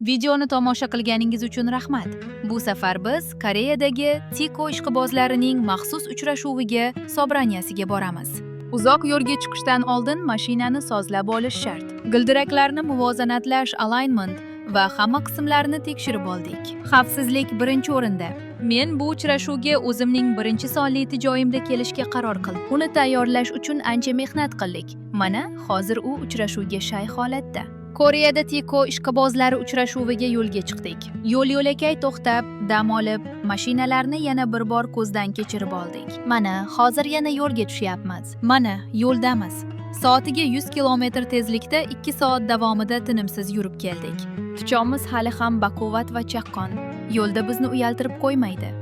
Videoni tomosha qilganingiz uchun rahmat. Bu safar biz Koreyadagi Tiko ishqibozlarining maxsus uchrashuviga sobraniyasiga boramiz. Uzoq yo'lga chiqishdan oldin mashinani sozlab olish shart. G'ildiraklarni muvozanatlash, alignment va hamma qismlarini tekshirib oldik. Xavfsizlik birinchi o'rinda. Men bu uchrashuvga o'zimning birinchi sonli tijoyimda kelishga qaror qildim. Uni tayyorlash uchun ancha mehnat qildik. Mana, hozir u uchrashuvga shay holatda. Koreyada Tiko ishqibozlari uchrashuviga yo'lga chiqdik. Yo'l-yo'lakay to'xtab, dam olib, mashinalarni yana bir bor ko'zdan kechirib oldik. Mana, hozir yana yo'lga tushyapmiz. Mana, yo'ldamiz. Soatiga 100 kilometr tezlikda 2 soat davomida tinimsiz yurib keldik. Pichoqimiz hali ham baquvvat va chaqqon. Yo'lda bizni uyaltirib qo'ymaydi.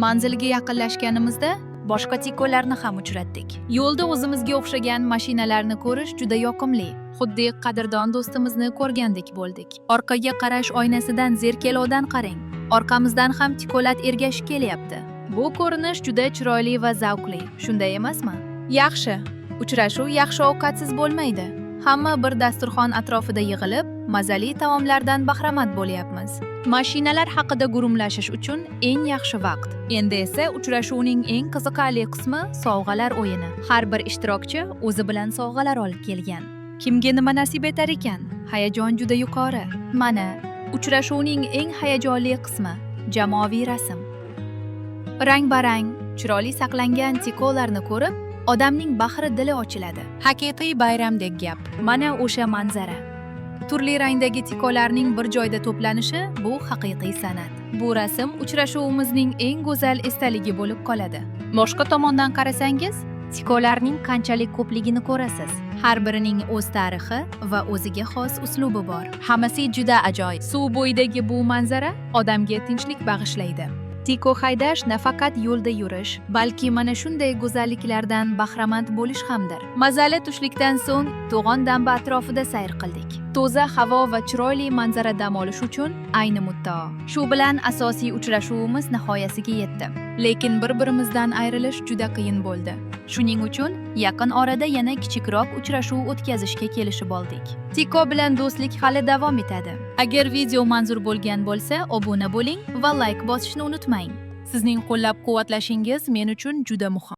Manzilga yaqinlashganimizda boshqa tikolarni ham uchratdik. Yo'lda o'zimizga o'xshagan mashinalarni ko'rish juda yoqimli. Xuddi qadrdon do'stimizni ko'rgandek bo'ldik. Orqaga qarash oynasidan zerkelovdan qarang. Orqamizdan ham tikolat ergashib kelyapti. Bu ko'rinish juda chiroyli va zavqli. Shunday emasmi? Yaxshi. Uchrashuv yaxshi ovqatsiz bo'lmaydi. Hamma bir dasturxon atrofida yig'ilib, mazali taomlardan bahramand bo'lyapmiz. Mashinalar haqida gurumlashish uchun eng yaxshi vaqt. Endi esa uchrashuvning eng qiziqarli qismi sovg'alar o'yini. Har bir ishtirokchi o'zi bilan sovg'alar olib kelgan. Kimga nima nasib etar ekan? Hayajon juda yuqori. Mana, uchrashuvning eng hayajonli qismi jamoaviy rasm. Rang-barang, chiroyli saqlangan tikolarni ko'rib, odamning bahri dili ochiladi. Haqiqiy bayramdek gap. Mana o'sha manzara. Turli rangdagi tikolarning bir joyda to'planishi bu haqiqiy san'at. Bu rasm uchrashuvimizning eng go'zal esdaligi bo'lib qoladi. Boshqa tomondan qarasangiz, tikolarning qanchalik ko'pligini ko'rasiz. Har birining o'z tarixi va o'ziga xos uslubi bor. Hammasi juda ajoyib. Suv bo'yidagi bu manzara odamga tinchlik bag'ishlaydi. Tiko haydash nafaqat yo'lda yurish, balki mana shunday go'zalliklardan bahramand bo'lish hamdir. Mazali tushlikdan so'ng to'g'on damba atrofida sayr qildik. Toza havo va chiroyli manzara dam olish uchun ayni muddao. Shu bilan asosiy uchrashuvimiz nihoyasiga yetdi. Lekin bir-birimizdan ayrilish juda qiyin bo'ldi. Shuning uchun yaqin orada yana kichikroq uchrashuv o'tkazishga kelishib oldik. Tiko bilan do'stlik hali davom etadi. Agar video manzur bo'lgan bo'lsa, obuna bo'ling va like bosishni unutmang. Sizning qo'llab-quvvatlashingiz men uchun juda muhim.